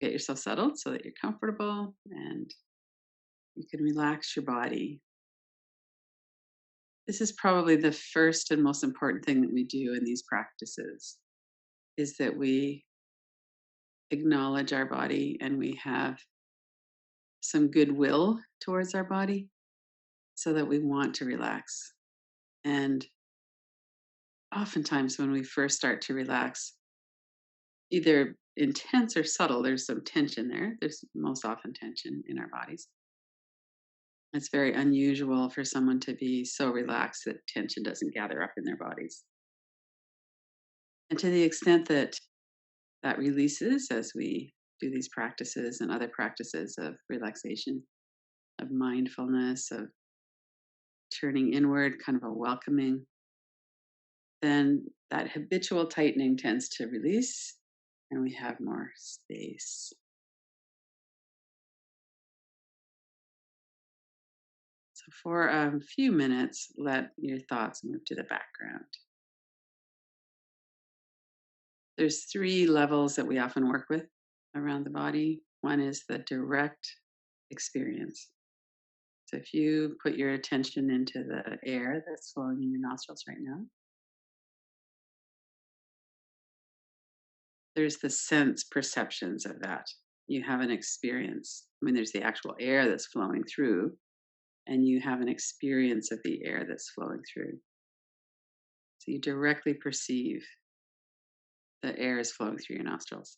get yourself settled so that you're comfortable and you can relax your body. This is probably the first and most important thing that we do in these practices is that we acknowledge our body and we have some goodwill towards our body so that we want to relax. And oftentimes, when we first start to relax, either intense or subtle, there's some tension there. There's most often tension in our bodies. It's very unusual for someone to be so relaxed that tension doesn't gather up in their bodies. And to the extent that that releases as we do these practices and other practices of relaxation, of mindfulness, of turning inward, kind of a welcoming, then that habitual tightening tends to release and we have more space. So, for a few minutes, let your thoughts move to the background. There's three levels that we often work with around the body. One is the direct experience. So, if you put your attention into the air that's flowing in your nostrils right now, there's the sense perceptions of that. You have an experience. I mean, there's the actual air that's flowing through, and you have an experience of the air that's flowing through. So you directly perceive the air is flowing through your nostrils.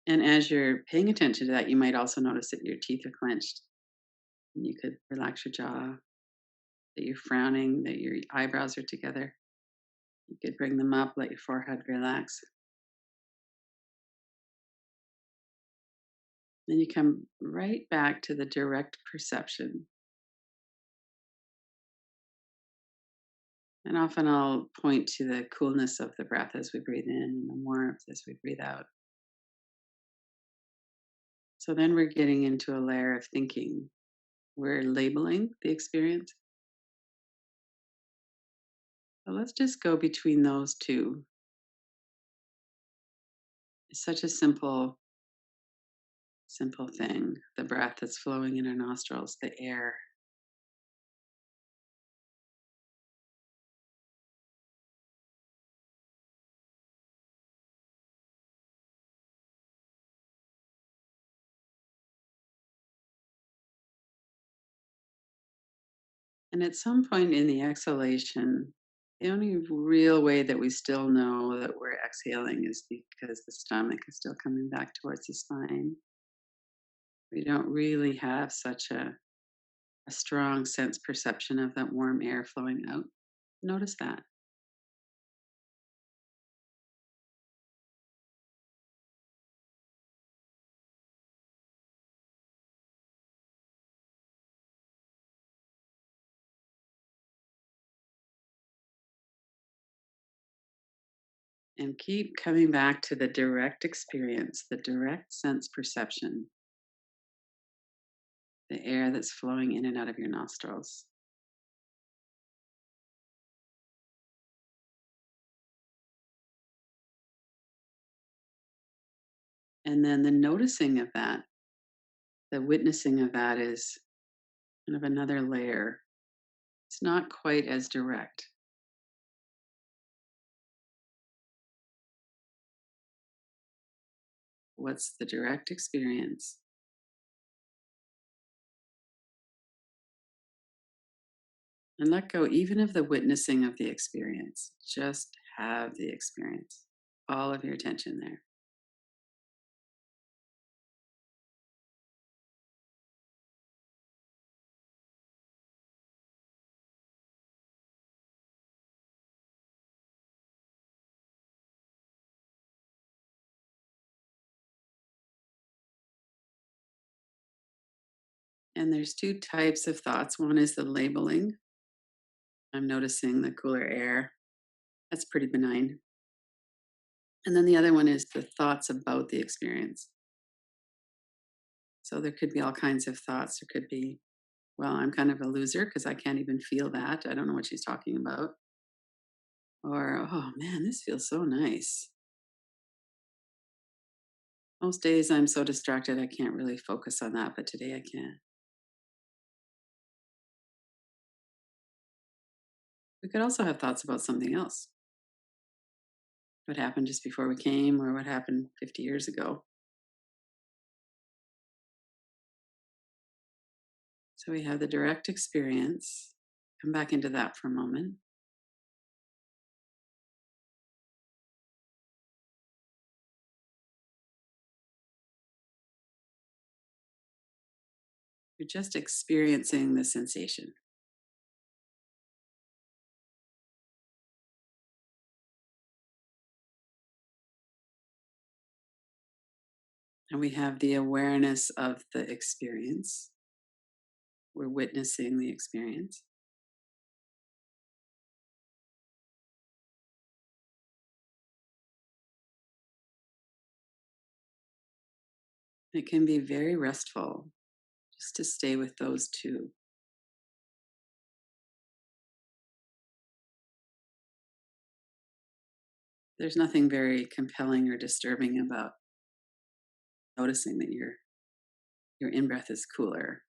And as you're paying attention to that, you might also notice that your teeth are clenched. And you could relax your jaw, that you're frowning, that your eyebrows are together. You could bring them up, let your forehead relax. Then you come right back to the direct perception. And often I'll point to the coolness of the breath as we breathe in and the warmth as we breathe out. So then we're getting into a layer of thinking. We're labeling the experience. So let's just go between those two. It's such a simple thing. The breath that's flowing in our nostrils, the air. And at some point in the exhalation, the only real way that we still know that we're exhaling is because the stomach is still coming back towards the spine. We don't really have such a strong sense perception of that warm air flowing out. Notice that. And keep coming back to the direct experience, the direct sense perception, the air that's flowing in and out of your nostrils. And then the noticing of that, the witnessing of that is kind of another layer. It's not quite as direct. What's the direct experience? And let go even of the witnessing of the experience. Just have the experience. All of your attention there. And there's two types of thoughts. One is the labeling. I'm noticing the cooler air. That's pretty benign. And then the other one is the thoughts about the experience. So there could be all kinds of thoughts. There could be, well, I'm kind of a loser because I can't even feel that. I don't know what she's talking about. Or, oh man, this feels so nice. Most days I'm so distracted I can't really focus on that, but today I can. We could also have thoughts about something else. What happened just before we came or what happened 50 years ago. So we have the direct experience. Come back into that for a moment. You're just experiencing the sensation. And we have the awareness of the experience. We're witnessing the experience. It can be very restful just to stay with those two. There's nothing very compelling or disturbing about noticing that your in breath is cooler.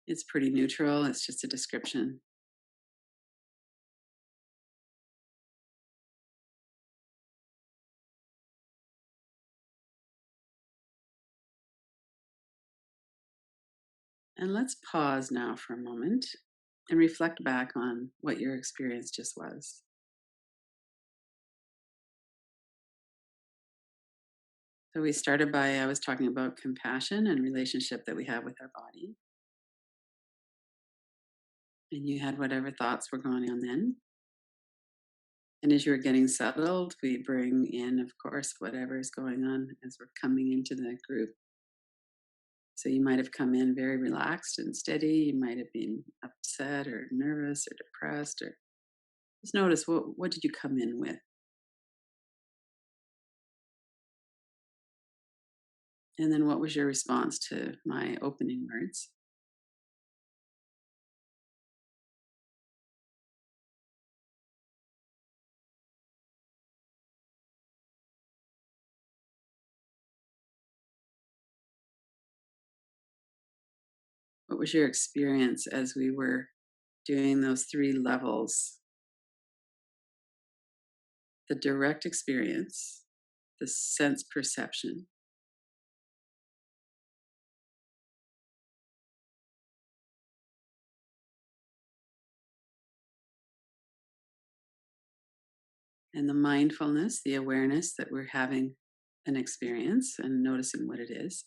It's pretty neutral. It's just a description. And let's pause now for a moment and reflect back on what your experience just was. So we started by I was talking about compassion and relationship that we have with our body. And you had whatever thoughts were going on then. And as you're getting settled, we bring in, of course, whatever is going on as we're coming into the group. So you might have come in very relaxed and steady. You might have been upset or nervous or depressed, or just notice what did you come in with? And then what was your response to my opening words? What was your experience as we were doing those three levels? The direct experience, the sense perception, and the mindfulness, the awareness that we're having an experience and noticing what it is.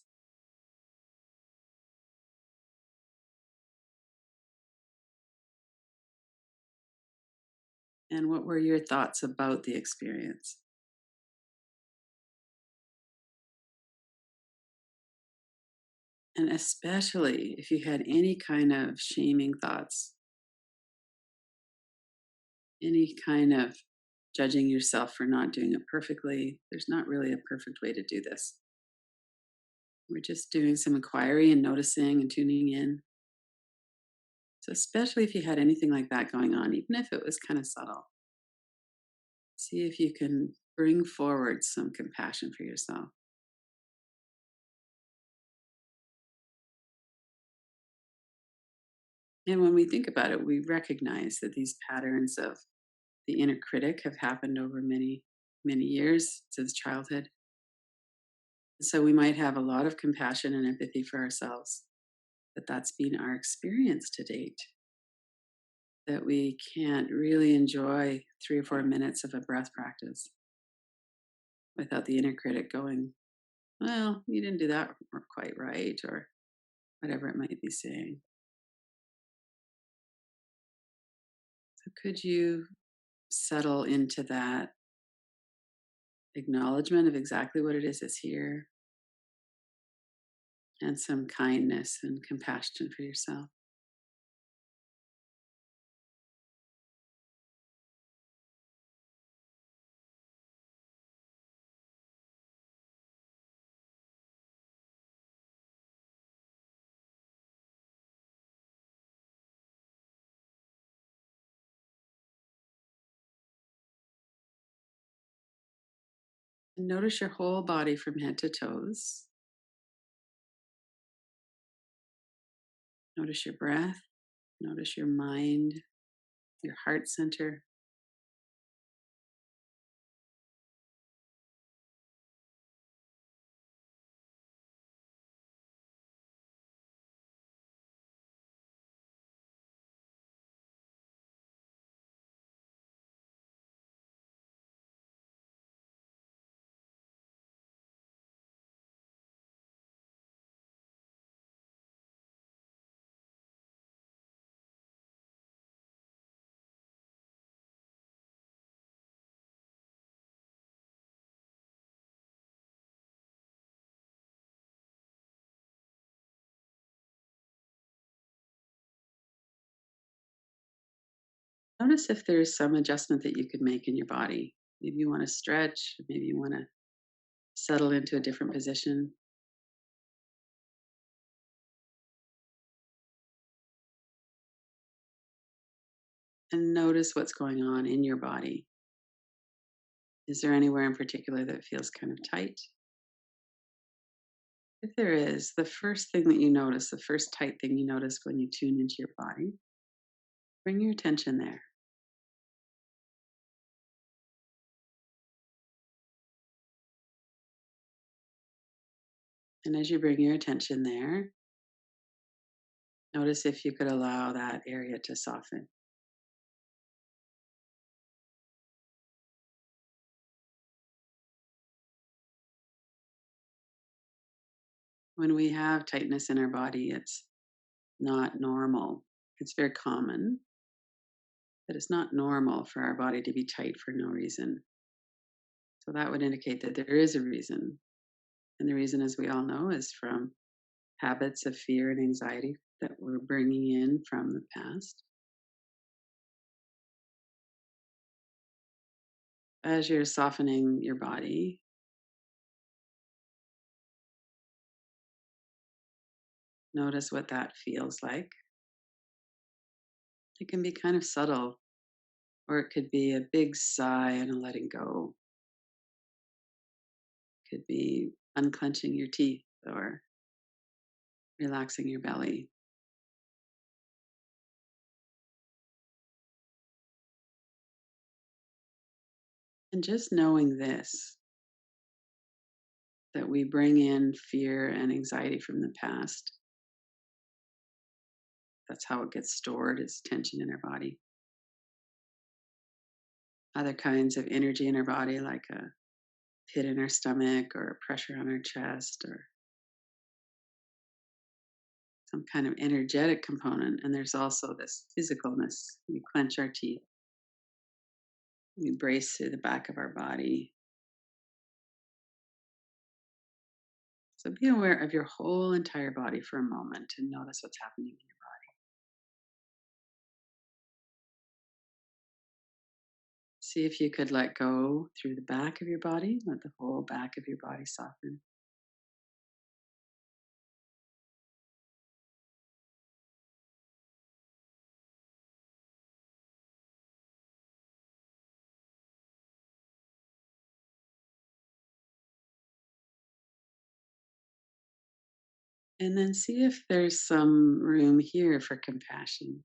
And what were your thoughts about the experience? And especially if you had any kind of shaming thoughts, any kind of judging yourself for not doing it perfectly, there's not really a perfect way to do this. We're just doing some inquiry and noticing and tuning in. So, especially if you had anything like that going on, even if it was kind of subtle, see if you can bring forward some compassion for yourself. And when we think about it, we recognize that these patterns of the inner critic have happened over many, many years since childhood. So we might have a lot of compassion and empathy for ourselves, but that's been our experience to date. That we can't really enjoy 3 or 4 minutes of a breath practice without the inner critic going, well, you didn't do that quite right, or whatever it might be saying. So could you settle into that acknowledgement of exactly what it is that's here and some kindness and compassion for yourself? And notice your whole body from head to toes. Notice your breath. Notice your mind, your heart center. Notice if there's some adjustment that you could make in your body. Maybe you want to stretch, maybe you want to settle into a different position. And notice what's going on in your body. Is there anywhere in particular that feels kind of tight? If there is, the first thing that you notice, the first tight thing you notice when you tune into your body, bring your attention there. And as you bring your attention there, notice if you could allow that area to soften. When we have tightness in our body, it's not normal. It's very common, but it's not normal for our body to be tight for no reason. So that would indicate that there is a reason. And the reason, as we all know, is from habits of fear and anxiety that we're bringing in from the past. As you're softening your body, notice what that feels like. It can be kind of subtle, or it could be a big sigh and a letting go. It could be unclenching your teeth or relaxing your belly. And just knowing this, that we bring in fear and anxiety from the past, that's how it gets stored as tension in our body. Other kinds of energy in our body, like a pit in our stomach or pressure on our chest or some kind of energetic component. And there's also this physicalness. We clench our teeth, we brace through the back of our body. So be aware of your whole entire body for a moment and notice what's happening in your body. See if you could let go through the back of your body, let the whole back of your body soften. And then see if there's some room here for compassion,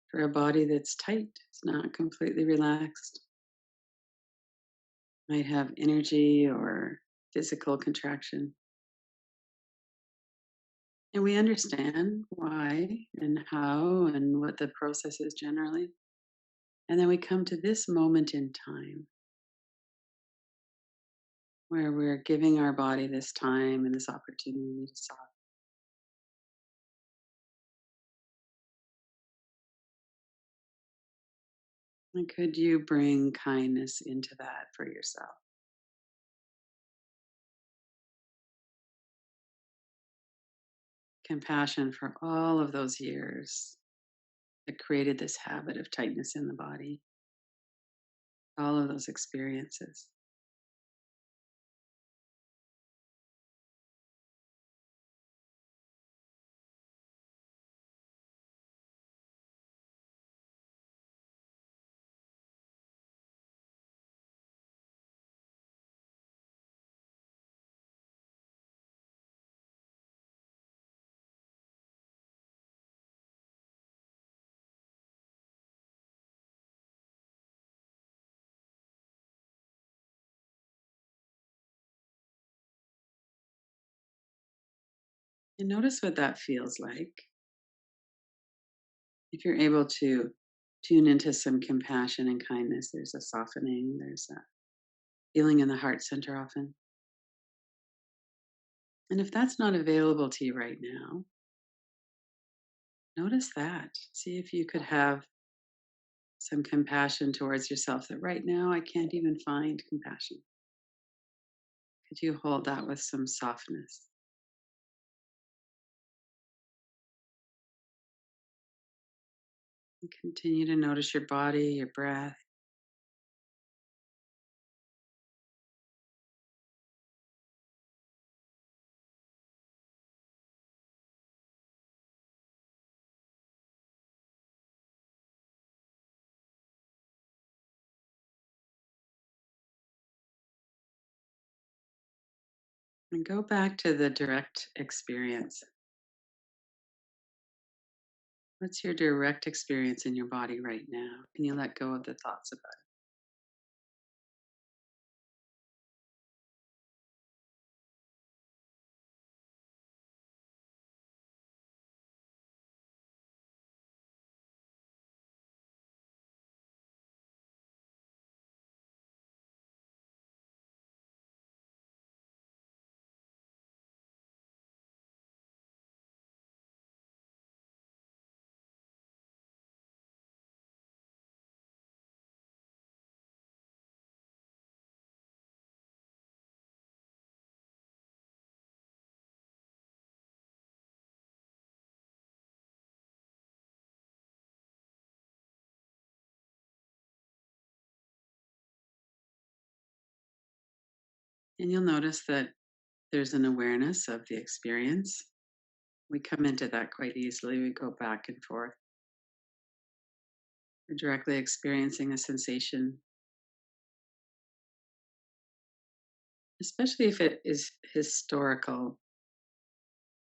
for a body that's tight, it's not completely relaxed, might have energy or physical contraction. And we understand why and how and what the process is generally. And then we come to this moment in time where we're giving our body this time and this opportunity to soften. And could you bring kindness into that for yourself? Compassion for all of those years that created this habit of tightness in the body, all of those experiences. And notice what that feels like. If you're able to tune into some compassion and kindness, there's a softening, there's a feeling in the heart center often. And if that's not available to you right now, notice that. See if you could have some compassion towards yourself that right now I can't even find compassion. Could you hold that with some softness? And continue to notice your body, your breath. And go back to the direct experience. What's your direct experience in your body right now? Can you let go of the thoughts about it? And you'll notice that there's an awareness of the experience. We come into that quite easily. We go back and forth. We're directly experiencing a sensation, especially if it is historical.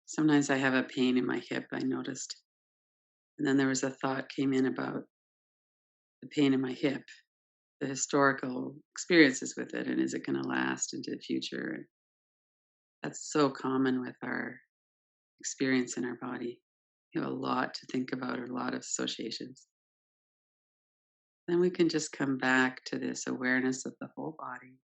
Sometimes I have a pain in my hip, I noticed. And then there was a thought came in about the pain in my hip, the historical experiences with it, and is it going to last into the future? That's so common with our experience in our body. You have a lot to think about, a lot of associations. Then we can just come back to this awareness of the whole body.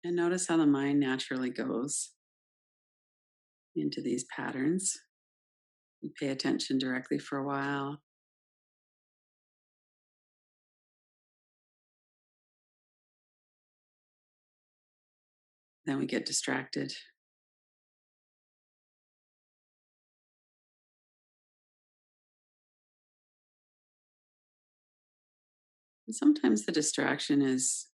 And notice how the mind naturally goes into these patterns. You pay attention directly for a while, then we get distracted. And sometimes the distraction is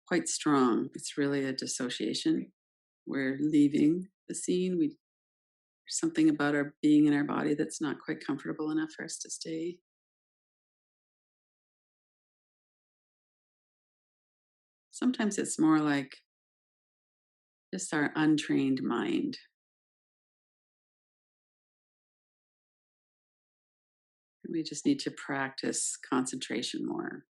quite strong. It's really a dissociation. We're leaving the scene. There's something about our being in our body that's not quite comfortable enough for us to stay. Sometimes it's more like just our untrained mind. We just need to practice concentration more.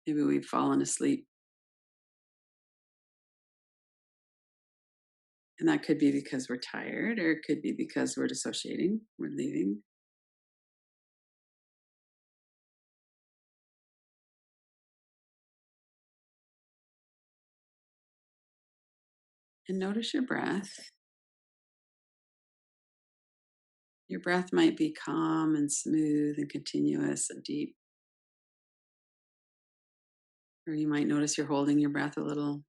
Maybe we've fallen asleep. And that could be because we're tired, or it could be because we're dissociating, we're leaving. And notice your breath. Your breath might be calm and smooth and continuous and deep, or you might notice you're holding your breath a little.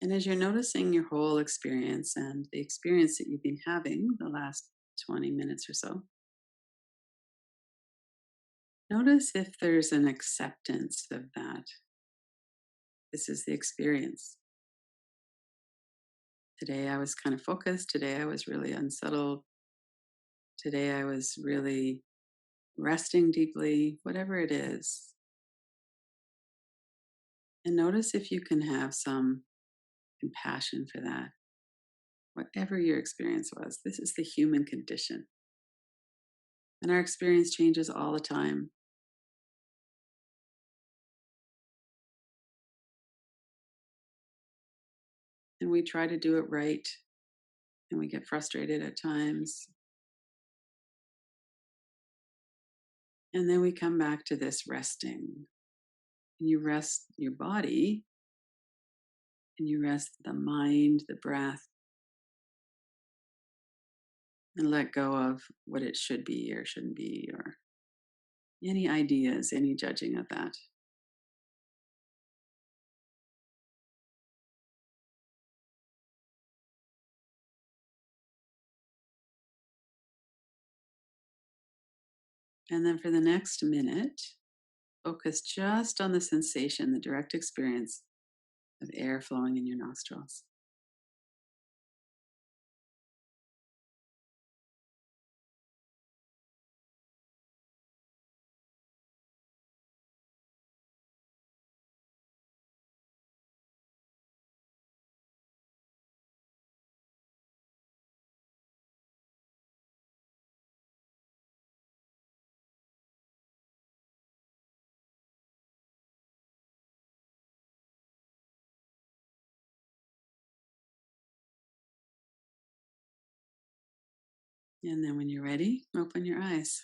And as you're noticing your whole experience and the experience that you've been having the last 20 minutes or so, notice if there's an acceptance of that. This is the experience. Today I was kind of focused. Today I was really unsettled. Today I was really resting deeply, whatever it is. And notice if you can have some compassion for that, whatever your experience was. This is the human condition. And our experience changes all the time. And we try to do it right. And we get frustrated at times. And then we come back to this resting. And you rest your body and you rest the mind, the breath, and let go of what it should be or shouldn't be, or any ideas, any judging of that. And then for the next minute, focus just on the sensation, the direct experience of air flowing in your nostrils. And then when you're ready, open your eyes.